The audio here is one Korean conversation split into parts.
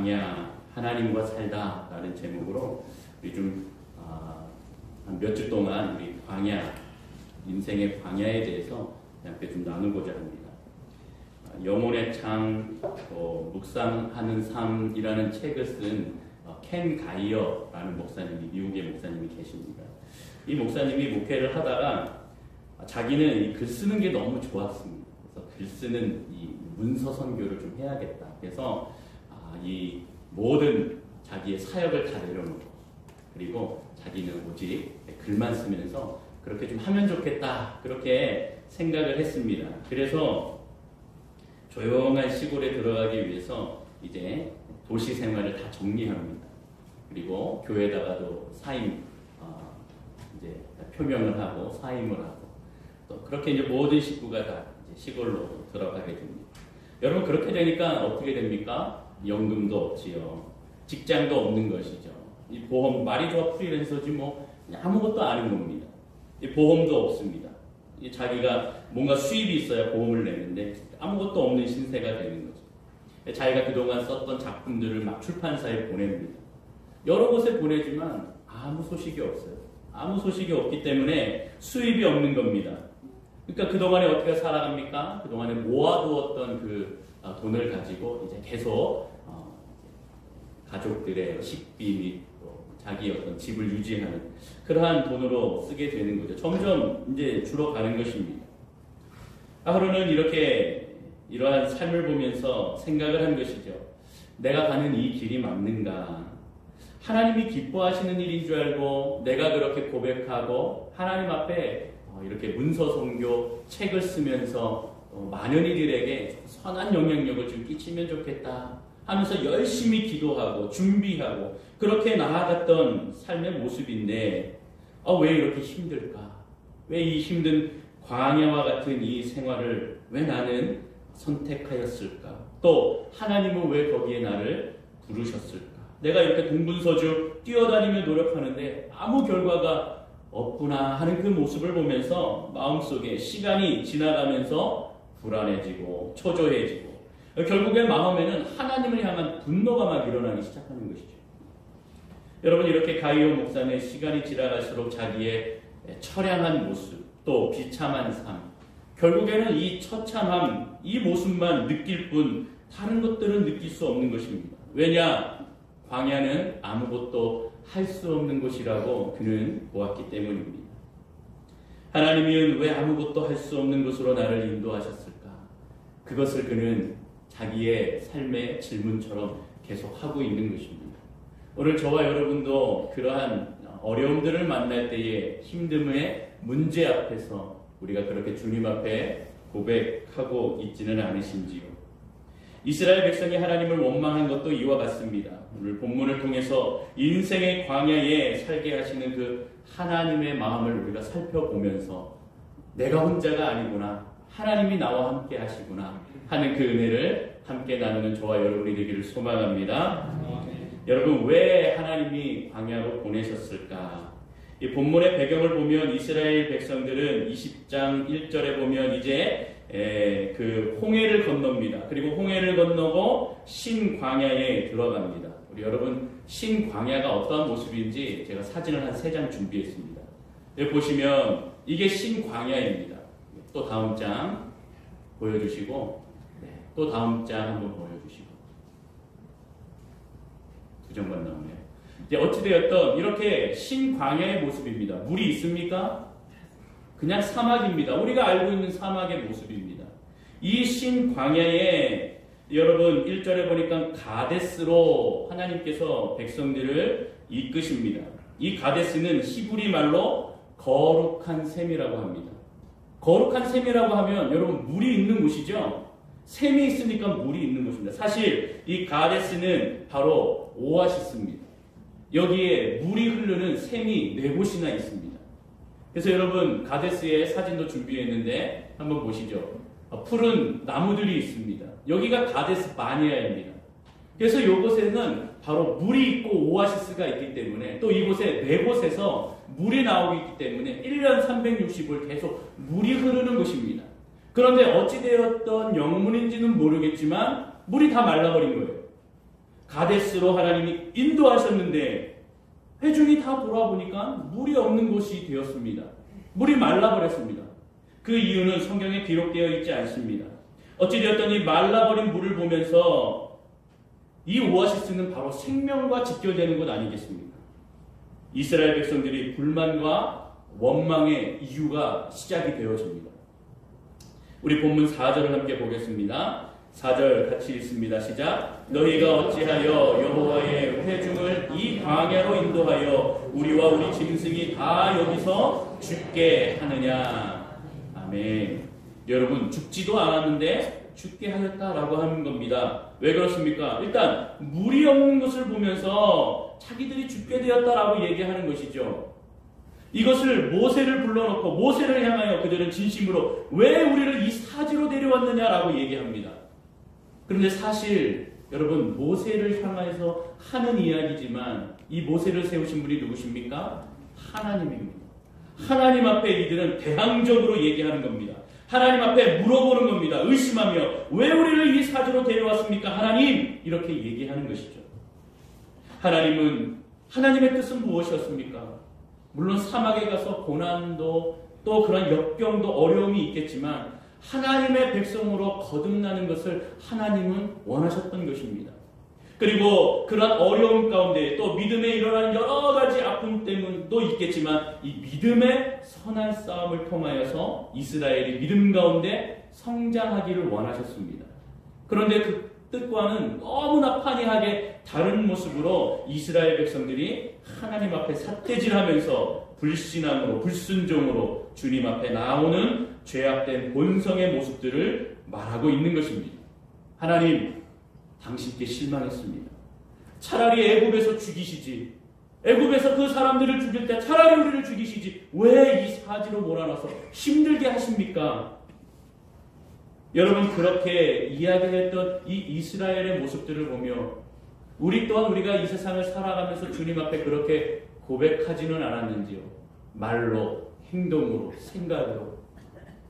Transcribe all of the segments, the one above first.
광야, 하나님과 살다 라는 제목으로 우리 좀 한 몇 주 동안 우리 광야, 인생의 광야에 대해서 함께 좀 나누고자 합니다. 영혼의 창, 묵상하는 삶이라는 책을 쓴 켄 가이어라는 목사님이, 미국의 목사님이 계십니다. 이 목사님이 목회를 하다가 자기는 이 글 쓰는 게 너무 좋았습니다. 그래서 글 쓰는 이 문서 선교를 좀 해야겠다. 그래서 이 모든 자기의 사역을 다 내려놓고, 그리고 자기는 오직 글만 쓰면서 그렇게 좀 하면 좋겠다, 그렇게 생각을 했습니다. 그래서 조용한 시골에 들어가기 위해서 이제 도시 생활을 다 정리합니다. 그리고 교회에다가도 사임, 이제 표명을 하고 사임을 하고, 또 그렇게 이제 모든 식구가 다 이제 시골로 들어가게 됩니다. 여러분, 그렇게 되니까 어떻게 됩니까? 연금도 없지요. 직장도 없는 것이죠. 이 보험, 말이 좋아 프리랜서지 뭐 아무것도 아닌 겁니다. 이 보험도 없습니다. 이 자기가 뭔가 수입이 있어야 보험을 내는데 아무것도 없는 신세가 되는 거죠. 자기가 그동안 썼던 작품들을 막 출판사에 보냅니다. 여러 곳에 보내지만 아무 소식이 없어요. 아무 소식이 없기 때문에 수입이 없는 겁니다. 그러니까 그동안에 어떻게 살아갑니까? 그동안에 모아두었던 그 돈을 가지고 이제 계속 가족들의 식비 및 자기 어떤 집을 유지하는 그러한 돈으로 쓰게 되는 거죠. 점점 이제 줄어가는 것입니다. 하루는 이렇게 이러한 삶을 보면서 생각을 한 것이죠. 내가 가는 이 길이 맞는가? 하나님이 기뻐하시는 일인 줄 알고 내가 그렇게 고백하고 하나님 앞에 이렇게 문서 선교 책을 쓰면서 많은 이들에게 선한 영향력을 좀 끼치면 좋겠다 하면서 열심히 기도하고 준비하고 그렇게 나아갔던 삶의 모습인데 왜 이렇게 힘들까? 왜 이 힘든 광야와 같은 이 생활을 왜 나는 선택하였을까? 또 하나님은 왜 거기에 나를 부르셨을까? 내가 이렇게 동분서주 뛰어다니며 노력하는데 아무 결과가 없구나 하는 그 모습을 보면서 마음속에 시간이 지나가면서 불안해지고 초조해지고 결국에 마음에는 하나님을 향한 분노가 막 일어나기 시작하는 것이죠. 여러분, 이렇게 가이오 목사는 시간이 지나갈수록 자기의 처량한 모습, 또 비참한 삶, 결국에는 이 처참함, 이 모습만 느낄 뿐 다른 것들은 느낄 수 없는 것입니다. 왜냐? 광야는 아무것도 할 수 없는 곳이라고 그는 보았기 때문입니다. 하나님은 왜 아무것도 할 수 없는 곳으로 나를 인도하셨을까? 그것을 그는 자기의 삶의 질문처럼 계속 하고 있는 것입니다. 오늘 저와 여러분도 그러한 어려움들을 만날 때에 힘듦의 문제 앞에서 우리가 그렇게 주님 앞에 고백하고 있지는 않으신지요? 이스라엘 백성이 하나님을 원망한 것도 이와 같습니다. 오늘 본문을 통해서 인생의 광야에 살게 하시는 그 하나님의 마음을 우리가 살펴보면서 내가 혼자가 아니구나, 하나님이 나와 함께 하시구나 하는 그 은혜를 함께 나누는 저와 여러분이 되기를 소망합니다. 여러분, 왜 하나님이 광야로 보내셨을까? 이 본문의 배경을 보면 이스라엘 백성들은 20장 1절에 보면 이제 그 홍해를 건넙니다. 그리고 홍해를 건너고 신광야에 들어갑니다. 우리 여러분, 신광야가 어떠한 모습인지 제가 사진을 한 3장 준비했습니다. 여기 보시면 이게 신광야입니다. 또 다음 장 보여주시고, 또 다음 장 한번 보여주시고, 2장만 나오네요. 이제 어찌되었던 이렇게 신광야의 모습입니다. 물이 있습니까? 그냥 사막입니다. 우리가 알고 있는 사막의 모습입니다. 이 신광야에 여러분 1절에 보니까 가데스로 하나님께서 백성들을 이끄십니다. 이 가데스는 히브리 말로 거룩한 샘이라고 합니다. 거룩한 샘이라고 하면 여러분 물이 있는 곳이죠. 샘이 있으니까 물이 있는 곳입니다. 사실 이 가데스는 바로 오아시스입니다. 여기에 물이 흐르는 샘이 4곳이나 있습니다. 그래서 여러분, 가데스의 사진도 준비했는데 한번 보시죠. 푸른 나무들이 있습니다. 여기가 가데스 바니아입니다. 그래서 이곳에는 바로 물이 있고 오아시스가 있기 때문에, 또 이곳에 4곳에서 물이 나오기 때문에 1년 360을 계속 물이 흐르는 곳입니다. 그런데 어찌되었던 영문인지는 모르겠지만 물이 다 말라버린 거예요. 가데스로 하나님이 인도하셨는데 회중이 다 돌아보니까 물이 없는 곳이 되었습니다. 물이 말라버렸습니다. 그 이유는 성경에 기록되어 있지 않습니다. 어찌되었든 이 말라버린 물을 보면서 이 오아시스는 바로 생명과 직결되는 것 아니겠습니까? 이스라엘 백성들이 불만과 원망의 이유가 시작이 되어집니다. 우리 본문 4절을 함께 보겠습니다. 4절 같이 읽습니다. 시작. 너희가 어찌하여 여호와의 회중을 이 광야로 인도하여 우리와 우리 짐승이 다 여기서 죽게 하느냐. 아멘. 여러분, 죽지도 않았는데 죽게 하였다라고 하는 겁니다. 왜 그렇습니까? 일단 물이 없는 것을 보면서 자기들이 죽게 되었다라고 얘기하는 것이죠. 이것을 모세를 불러놓고 모세를 향하여 그들은 진심으로 왜 우리를 이 사지로 데려왔느냐라고 얘기합니다. 그런데 사실 여러분, 모세를 향해서 하는 이야기지만 이 모세를 세우신 분이 누구십니까? 하나님입니다. 하나님 앞에 이들은 대항적으로 얘기하는 겁니다. 하나님 앞에 물어보는 겁니다. 의심하며 왜 우리를 이 사지로 데려왔습니까? 하나님! 이렇게 얘기하는 것이죠. 하나님은 하나님의 뜻은 무엇이었습니까? 물론 사막에 가서 고난도 또 그런 역경도 어려움이 있겠지만 하나님의 백성으로 거듭나는 것을 하나님은 원하셨던 것입니다. 그리고 그런 어려움 가운데 또 믿음에 일어나는 여러 가지 아픔 때문도 있겠지만 이 믿음의 선한 싸움을 통하여서 이스라엘이 믿음 가운데 성장하기를 원하셨습니다. 그런데 그 뜻과는 너무나 판이하게 다른 모습으로 이스라엘 백성들이 하나님 앞에 삿대질하면서 불신앙으로 불순종으로 주님 앞에 나오는 죄악된 본성의 모습들을 말하고 있는 것입니다. 하나님, 당신께 실망했습니다. 차라리 애굽에서 죽이시지. 애굽에서 그 사람들을 죽일 때 차라리 우리를 죽이시지. 왜 이 사지로 몰아넣어서 힘들게 하십니까? 여러분, 그렇게 이야기했던 이 이스라엘의 모습들을 보며 우리 또한 우리가 이 세상을 살아가면서 주님 앞에 그렇게 고백하지는 않았는지요? 말로, 행동으로, 생각으로.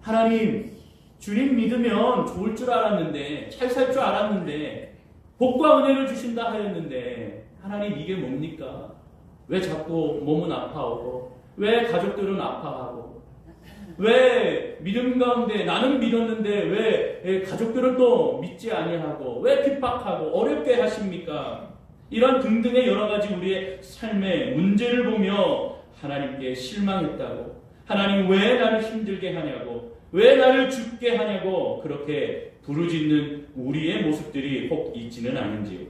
하나님, 주님 믿으면 좋을 줄 알았는데, 잘 살 줄 알았는데, 복과 은혜를 주신다 하였는데, 하나님 이게 뭡니까? 왜 자꾸 몸은 아파하고, 왜 가족들은 아파하고, 왜 믿음 가운데 나는 믿었는데 왜 가족들은 또 믿지 아니하고, 왜 핍박하고 어렵게 하십니까? 이런 등등의 여러 가지 우리의 삶의 문제를 보며 하나님께 실망했다고, 하나님 왜 나를 힘들게 하냐고, 왜 나를 죽게 하냐고 그렇게 부르짖는 우리의 모습들이 혹 있지는 않은지요.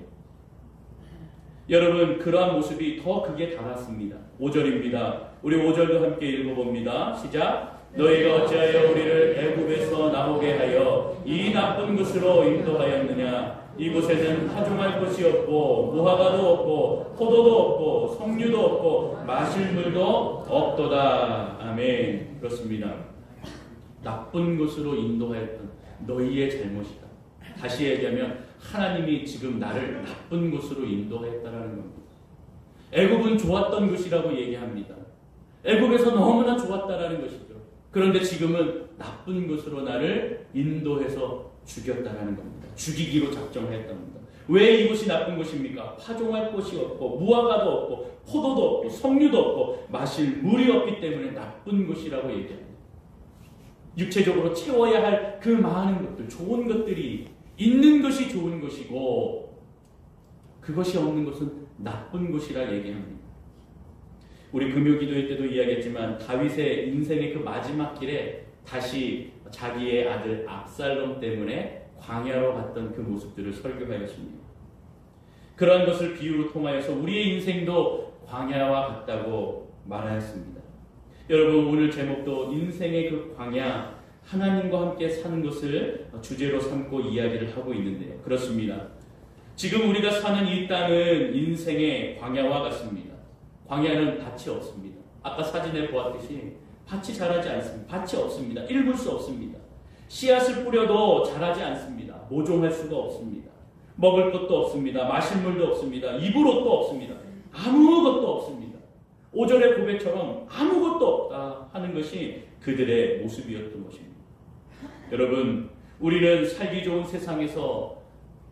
여러분, 그러한 모습이 더 크게 달았습니다. 5절입니다. 우리 5절도 함께 읽어봅니다. 시작. 너희가 어찌하여 우리를 애굽에서 나오게 하여 이 나쁜 곳으로 인도하였느냐. 이곳에는 파종할 곳이 없고 무화과도 없고 포도도 없고 석류도 없고 마실 물도 없도다. 아멘. 그렇습니다. 나쁜 곳으로 인도하였던 너희의 잘못이다. 다시 얘기하면 하나님이 지금 나를 나쁜 곳으로 인도하였다라는 겁니다. 애굽은 좋았던 곳이라고 얘기합니다. 애굽에서 너무나 좋았다라는 것이죠. 그런데 지금은 나쁜 곳으로 나를 인도해서 죽였다라는 겁니다. 죽이기로 작정했답니다. 왜 이곳이 나쁜 곳입니까? 파종할 곳이 없고 무화과도 없고 포도도 없고 석류도 없고 마실 물이 없기 때문에 나쁜 곳이라고 얘기합니다. 육체적으로 채워야 할 그 많은 것들, 좋은 것들이 있는 것이 좋은 것이고 그것이 없는 것은 나쁜 곳이라 얘기합니다. 우리 금요기도회 때도 이야기했지만 다윗의 인생의 그 마지막 길에 다시 자기의 아들 압살롬 때문에 광야로 갔던 그 모습들을 설교하였습니다. 그러한 것을 비유로 통하여서 우리의 인생도 광야와 같다고 말하였습니다. 여러분, 오늘 제목도 인생의 그 광야, 하나님과 함께 사는 것을 주제로 삼고 이야기를 하고 있는데요. 그렇습니다. 지금 우리가 사는 이 땅은 인생의 광야와 같습니다. 광야는 밭이 없습니다. 아까 사진에 보았듯이 밭이 자라지 않습니다. 밭이 없습니다. 읽을 수 없습니다. 씨앗을 뿌려도 자라지 않습니다. 모종할 수가 없습니다. 먹을 것도 없습니다. 마실 물도 없습니다. 입을 옷도 없습니다. 아무것도 없습니다. 5절의 고백처럼 아무것도 없다 하는 것이 그들의 모습이었던 것입니다. 여러분, 우리는 살기 좋은 세상에서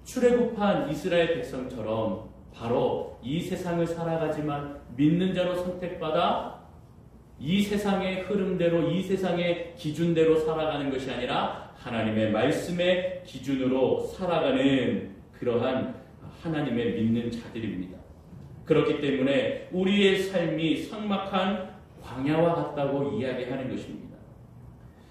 출애굽한 이스라엘 백성처럼 바로 이 세상을 살아가지만 믿는 자로 선택받아 이 세상의 흐름대로, 이 세상의 기준대로 살아가는 것이 아니라 하나님의 말씀의 기준으로 살아가는 그러한 하나님의 믿는 자들입니다. 그렇기 때문에 우리의 삶이 삭막한 광야와 같다고 이야기하는 것입니다.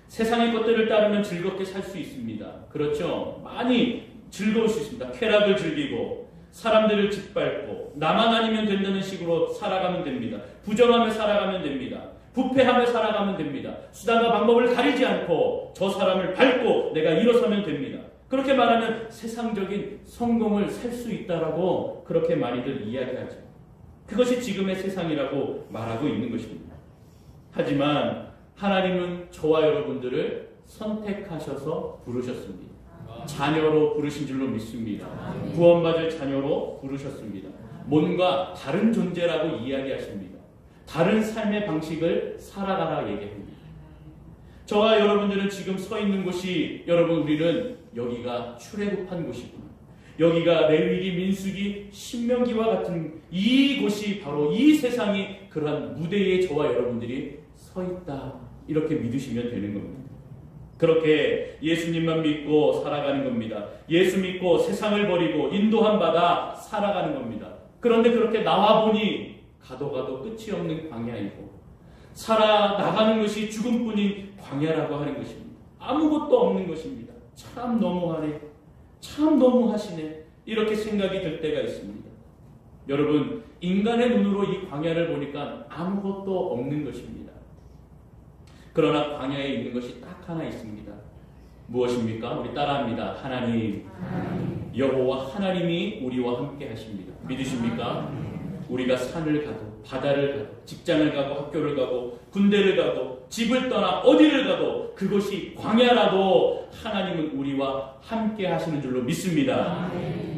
세상의 것들을 따르면 즐겁게 살 수 있습니다. 그렇죠? 많이 즐거울 수 있습니다. 쾌락을 즐기고 사람들을 짓밟고 나만 아니면 된다는 식으로 살아가면 됩니다. 부정하며 살아가면 됩니다. 부패하며 살아가면 됩니다. 수단과 방법을 가리지 않고 저 사람을 밟고 내가 일어서면 됩니다. 그렇게 말하면 세상적인 성공을 살 수 있다라고 그렇게 많이들 이야기하죠. 그것이 지금의 세상이라고 말하고 있는 것입니다. 하지만 하나님은 저와 여러분들을 선택하셔서 부르셨습니다. 자녀로 부르신 줄로 믿습니다. 구원받을 자녀로 부르셨습니다. 뭔가 다른 존재라고 이야기하십니다. 다른 삶의 방식을 살아가라 얘기합니다. 저와 여러분들은 지금 서 있는 곳이 여러분 우리는 여기가 출애굽한 곳이구나. 여기가 레위기, 민수기, 신명기와 같은 이곳이 바로 이 세상이 그러한 무대에 저와 여러분들이 서 있다. 이렇게 믿으시면 되는 겁니다. 그렇게 예수님만 믿고 살아가는 겁니다. 예수 믿고 세상을 버리고 인도함 받아 살아가는 겁니다. 그런데 그렇게 나와보니 가도 끝이 없는 광야이고 살아나가는 것이 죽음뿐인 광야라고 하는 것입니다. 아무것도 없는 것입니다. 참 너무하네. 참 너무하시네. 이렇게 생각이 들 때가 있습니다. 여러분, 인간의 눈으로 이 광야를 보니까 아무것도 없는 것입니다. 그러나 광야에 있는 것이 딱 하나 있습니다. 무엇입니까? 우리 따라합니다. 하나님. 여호와 하나님이 우리와 함께 하십니다. 믿으십니까? 우리가 산을 가도 바다를 가도 직장을 가고 학교를 가고 군대를 가도 집을 떠나 어디를 가도 그것이 광야라도 하나님은 우리와 함께 하시는 줄로 믿습니다.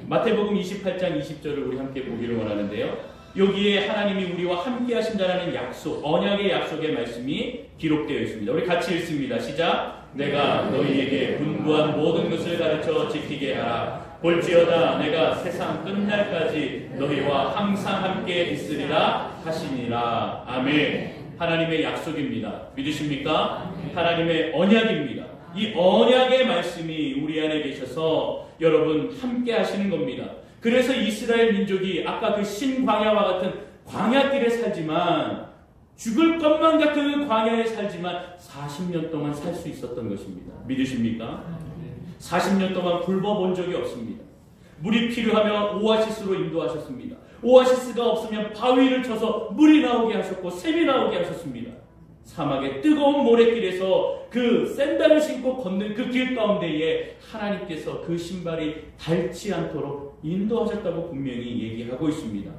마태복음 28장 20절을 우리 함께 보기를 원하는데요. 여기에 하나님이 우리와 함께 하신다는 약속, 언약의 약속의 말씀이 기록되어 있습니다. 우리 같이 읽습니다. 시작. 내가 너희에게 분부한 모든 것을 가르쳐 지키게 하라. 볼지어다 내가 세상 끝날까지 너희와 항상 함께 있으리라 하시니라. 아멘. 하나님의 약속입니다. 믿으십니까? 하나님의 언약입니다. 이 언약의 말씀이 우리 안에 계셔서 여러분 함께 하시는 겁니다. 그래서 이스라엘 민족이 아까 그 신광야와 같은 광야길에 살지만 죽을 것만 같은 그 광야에 살지만 40년 동안 살 수 있었던 것입니다. 믿으십니까? 40년 동안 굶어본 적이 없습니다. 물이 필요하면 오아시스로 인도하셨습니다. 오아시스가 없으면 바위를 쳐서 물이 나오게 하셨고 샘이 나오게 하셨습니다. 사막의 뜨거운 모래길에서 그 샌들을 신고 걷는 그 길 가운데에 하나님께서 그 신발이 닳지 않도록 인도하셨다고 분명히 얘기하고 있습니다.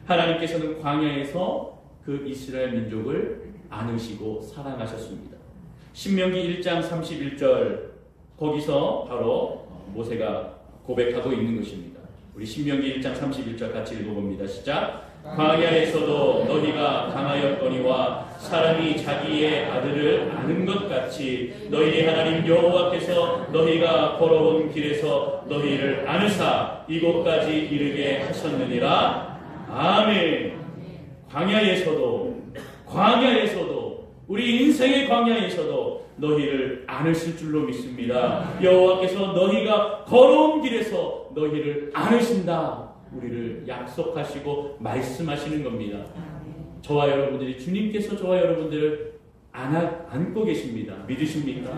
하나님께서는 광야에서 그 이스라엘 민족을 안으시고 사랑하셨습니다. 신명기 1장 31절 거기서 바로 모세가 고백하고 있는 것입니다. 우리 신명기 1장 31절 같이 읽어봅니다. 시작. 광야에서도 너희가 강하였거니와 사람이 자기의 아들을 아는 것 같이 너희 하나님 여호와께서 너희가 걸어온 길에서 너희를 안으사 이곳까지 이르게 하셨느니라. 아멘. 광야에서도 우리 인생의 광야에서도 너희를 안으실 줄로 믿습니다. 여호와께서 너희가 걸어온 길에서 너희를 안으신다. 우리를 약속하시고 말씀하시는 겁니다. 저와 여러분들이 주님께서 저와 여러분들을 안고 계십니다. 믿으십니까?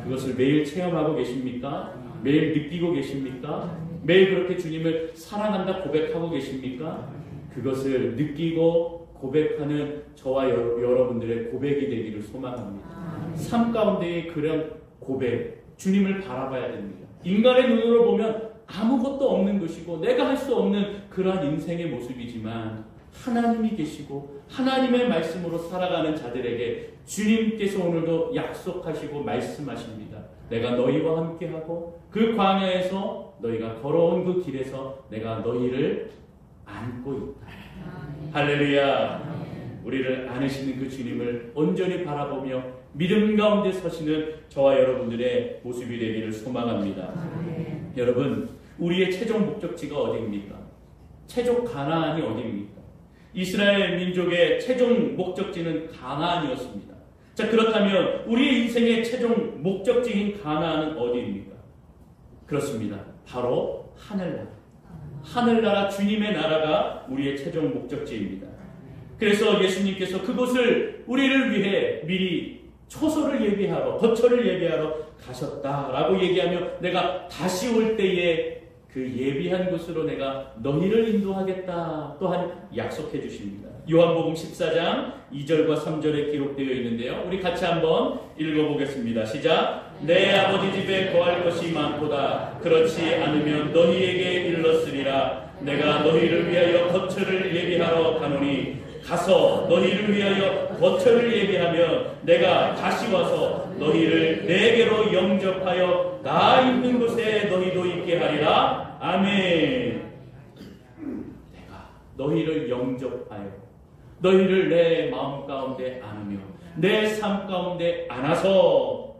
그것을 매일 체험하고 계십니까? 매일 느끼고 계십니까? 매일 그렇게 주님을 사랑한다 고백하고 계십니까? 그것을 느끼고 고백하는 저와 여러분들의 고백이 되기를 소망합니다. 삶 가운데의 그런 고백, 주님을 바라봐야 됩니다. 인간의 눈으로 보면 아무것도 없는 것이고 내가 할 수 없는 그러한 인생의 모습이지만 하나님이 계시고 하나님의 말씀으로 살아가는 자들에게 주님께서 오늘도 약속하시고 말씀하십니다. 내가 너희와 함께하고 그 광야에서 너희가 걸어온 그 길에서 내가 너희를 안고 있다. 할렐루야. 우리를 안으시는 그 주님을 온전히 바라보며 믿음 가운데 서시는 저와 여러분들의 모습이 되기를 소망합니다. 여러분, 우리의 최종 목적지가 어디입니까? 최종 가나안이 어디입니까? 이스라엘 민족의 최종 목적지는 가나안이었습니다. 자, 그렇다면 우리의 인생의 최종 목적지인 가나안은 어디입니까? 그렇습니다. 바로 하늘나라. 하늘나라, 주님의 나라가 우리의 최종 목적지입니다. 그래서 예수님께서 그곳을 우리를 위해 미리 초소를 예비하러, 거처를 예비하러 가셨다라고 얘기하며 내가 다시 올 때에 그 예비한 곳으로 내가 너희를 인도하겠다 또한 약속해 주십니다. 요한복음 14장 2절과 3절에 기록되어 있는데요. 우리 같이 한번 읽어보겠습니다. 시작. 내 아버지 집에 거할 것이 많도다. 그렇지 않으면 너희에게 일렀으리라. 내가 너희를 위하여 거처를 예비하러 가노니 가서 너희를 위하여 거처를 예비하면 내가 다시 와서 너희를 내게로 영접하여 나 있는 곳에 너희도 있게 하리라. 아멘. 내가 너희를 영접하여 너희를 내 마음 가운데 안으며 내 삶 가운데 안아서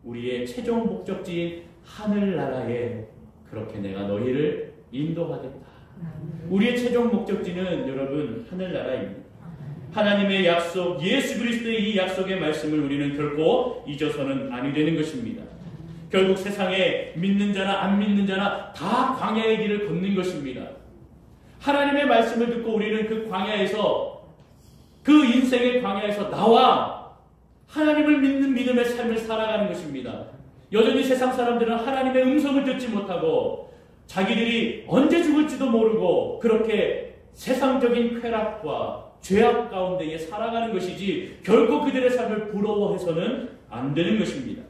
우리의 최종 목적지인 하늘나라에 그렇게 내가 너희를 인도하겠다. 우리의 최종 목적지는 여러분 하늘나라입니다. 하나님의 약속, 예수 그리스도의 이 약속의 말씀을 우리는 결코 잊어서는 아니 되는 것입니다. 결국 세상에 믿는 자나 안 믿는 자나 다 광야의 길을 걷는 것입니다. 하나님의 말씀을 듣고 우리는 그 광야에서, 그 인생의 광야에서 나와 하나님을 믿는 믿음의 삶을 살아가는 것입니다. 여전히 세상 사람들은 하나님의 음성을 듣지 못하고 자기들이 언제 죽을지도 모르고 그렇게 세상적인 쾌락과 죄악 가운데에 살아가는 것이지 결코 그들의 삶을 부러워해서는 안 되는 것입니다.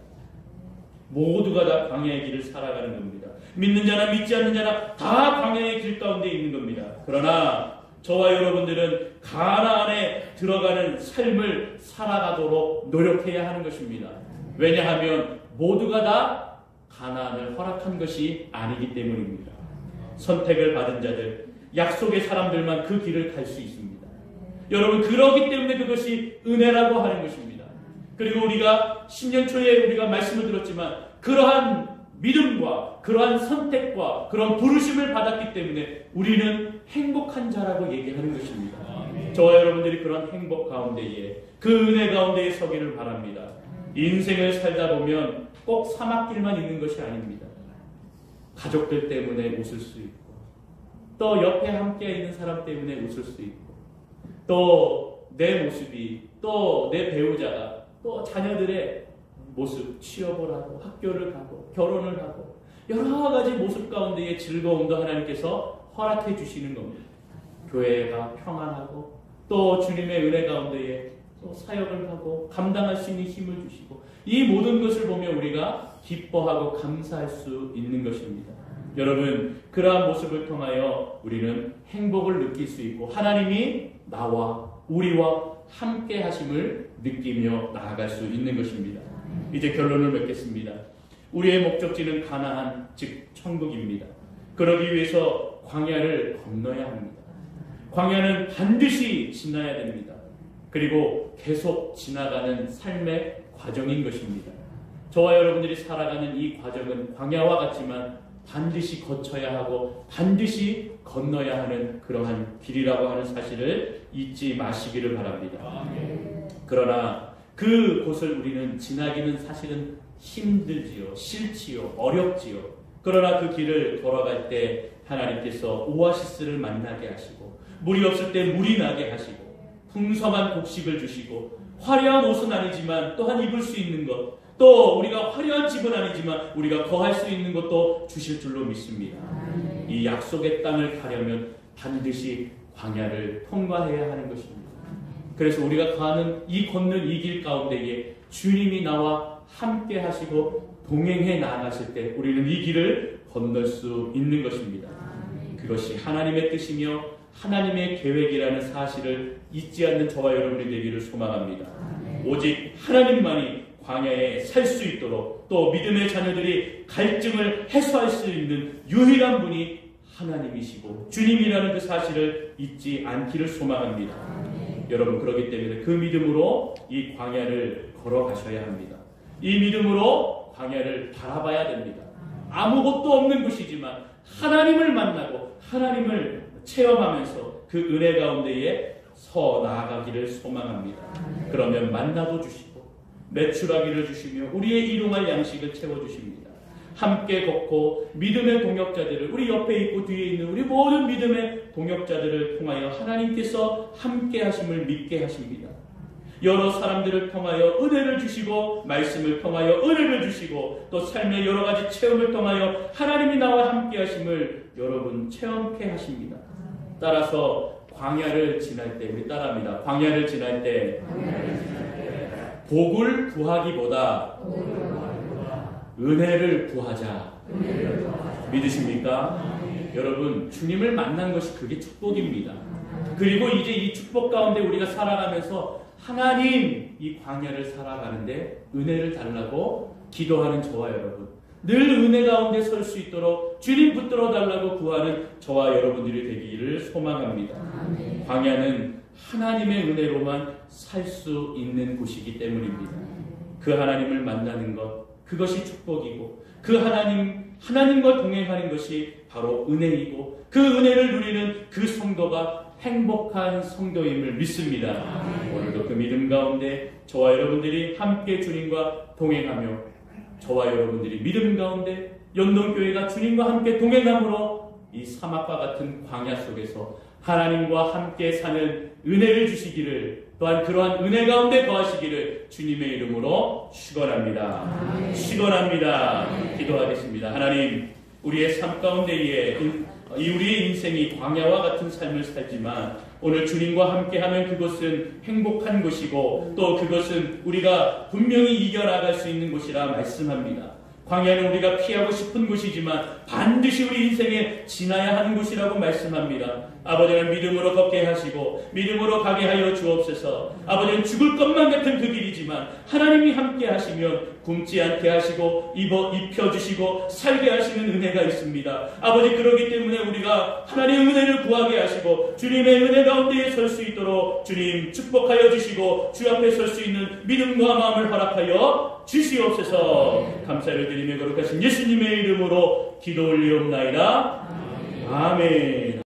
모두가 다 광야의 길을 살아가는 겁니다. 믿는 자나 믿지 않는 자나 다 광야의 길 가운데 있는 겁니다. 그러나 저와 여러분들은 가나안에 들어가는 삶을 살아가도록 노력해야 하는 것입니다. 왜냐하면 모두가 다 가나안을 허락한 것이 아니기 때문입니다. 선택을 받은 자들, 약속의 사람들만 그 길을 갈 수 있습니다. 여러분, 그러기 때문에 그것이 은혜라고 하는 것입니다. 그리고 우리가 10년 초에 우리가 말씀을 들었지만 그러한 믿음과 그러한 선택과 그런 부르심을 받았기 때문에 우리는 행복한 자라고 얘기하는 것입니다. 저와 여러분들이 그런 행복 가운데에, 그 은혜 가운데에 서기를 바랍니다. 인생을 살다 보면 꼭 사막길만 있는 것이 아닙니다. 가족들 때문에 웃을 수 있고, 또 옆에 함께 있는 사람 때문에 웃을 수 있고, 또 내 모습이, 또 내 배우자가, 또 자녀들의 모습, 취업을 하고 학교를 가고 결혼을 하고 여러 가지 모습 가운데의 즐거움도 하나님께서 허락해 주시는 겁니다. 교회가 평안하고 또 주님의 은혜 가운데에 또 사역을 하고 감당할 수 있는 힘을 주시고, 이 모든 것을 보며 우리가 기뻐하고 감사할 수 있는 것입니다. 여러분, 그러한 모습을 통하여 우리는 행복을 느낄 수 있고 하나님이 나와 우리와 함께 하심을 느끼며 나아갈 수 있는 것입니다. 이제 결론을 맺겠습니다. 우리의 목적지는 가나안, 즉 천국입니다. 그러기 위해서 광야를 건너야 합니다. 광야는 반드시 지나야 됩니다. 그리고 계속 지나가는 삶의 과정인 것입니다. 저와 여러분들이 살아가는 이 과정은 광야와 같지만 반드시 거쳐야 하고 반드시 건너야 하는 그러한 길이라고 하는 사실을 잊지 마시기를 바랍니다. 그러나 그 곳을 우리는 지나기는 사실은 힘들지요, 싫지요, 어렵지요. 그러나 그 길을 걸어갈 때 하나님께서 오아시스를 만나게 하시고, 물이 없을 때 물이 나게 하시고, 풍성한 곡식을 주시고, 화려한 옷은 아니지만 또한 입을 수 있는 것, 또 우리가 화려한 집은 아니지만 우리가 거할 수 있는 것도 주실 줄로 믿습니다. 이 약속의 땅을 가려면 반드시 광야를 통과해야 하는 것입니다. 그래서 우리가 가는 걷는 이 길 가운데에 주님이 나와 함께 하시고 동행해 나아가실 때 우리는 이 길을 건널 수 있는 것입니다. 그것이 하나님의 뜻이며 하나님의 계획이라는 사실을 잊지 않는 저와 여러분이 되기를 소망합니다. 오직 하나님만이 광야에 살 수 있도록, 또 믿음의 자녀들이 갈증을 해소할 수 있는 유일한 분이 하나님이시고 주님이라는 그 사실을 잊지 않기를 소망합니다. 여러분, 그렇기 때문에 그 믿음으로 이 광야를 걸어가셔야 합니다. 이 믿음으로 광야를 바라봐야 됩니다. 아무것도 없는 곳이지만 하나님을 만나고 하나님을 체험하면서 그 은혜 가운데에 서 나아가기를 소망합니다. 그러면 만나도 주시고 매출하기를 주시며 우리의 일용할 양식을 채워주십니다. 함께 걷고 믿음의 동역자들을, 우리 옆에 있고 뒤에 있는 우리 모든 믿음의 동역자들을 통하여 하나님께서 함께 하심을 믿게 하십니다. 여러 사람들을 통하여 은혜를 주시고 말씀을 통하여 은혜를 주시고 또 삶의 여러 가지 체험을 통하여 하나님이 나와 함께 하심을 여러분 체험케 하십니다. 따라서 광야를 지날 때, 우리 따라합니다. 광야를 지날 때 복을 구하기보다 은혜를 구하자. 믿으십니까? 여러분, 주님을 만난 것이 그게 축복입니다. 그리고 이제 이 축복 가운데 우리가 살아가면서 하나님, 이 광야를 살아가는데 은혜를 달라고 기도하는 저와 여러분, 늘 은혜 가운데 설 수 있도록 주님 붙들어 달라고 구하는 저와 여러분들이 되기를 소망합니다. 광야는 하나님의 은혜로만 살 수 있는 곳이기 때문입니다. 그 하나님을 만나는 것, 그것이 축복이고 그 하나님과 동행하는 것이 바로 은혜이고 그 은혜를 누리는 그 성도가 행복한 성도임을 믿습니다. 오늘도 그 믿음 가운데 저와 여러분들이 함께 주님과 동행하며 저와 여러분들이 믿음 가운데 연동교회가 주님과 함께 동행함으로 이 사막과 같은 광야 속에서 하나님과 함께 사는 은혜를 주시기를, 또한 그러한 은혜 가운데 거하시기를 주님의 이름으로 축원합니다. 축원합니다. 기도하겠습니다. 하나님, 우리의 삶 가운데에 우리의 인생이 광야와 같은 삶을 살지만 오늘 주님과 함께하면 그것은 행복한 곳이고 또 그것은 우리가 분명히 이겨나갈 수 있는 곳이라 말씀합니다. 광야는 우리가 피하고 싶은 곳이지만 반드시 우리 인생에 지나야 하는 곳이라고 말씀합니다. 아버지는 믿음으로 걷게 하시고 믿음으로 가게 하여 주옵소서. 아버지는 죽을 것만 같은 그 길이지만 하나님이 함께 하시면 굶지 않게 하시고 입혀주시고 살게 하시는 은혜가 있습니다. 아버지, 그러기 때문에 우리가 하나님의 은혜를 구하게 하시고 주님의 은혜 가운데에 설 수 있도록 주님 축복하여 주시고 주 앞에 설 수 있는 믿음과 마음을 허락하여 주시옵소서. 감사를 드리며 거룩하신 예수님의 이름으로 기도 올리옵나이다. 아멘.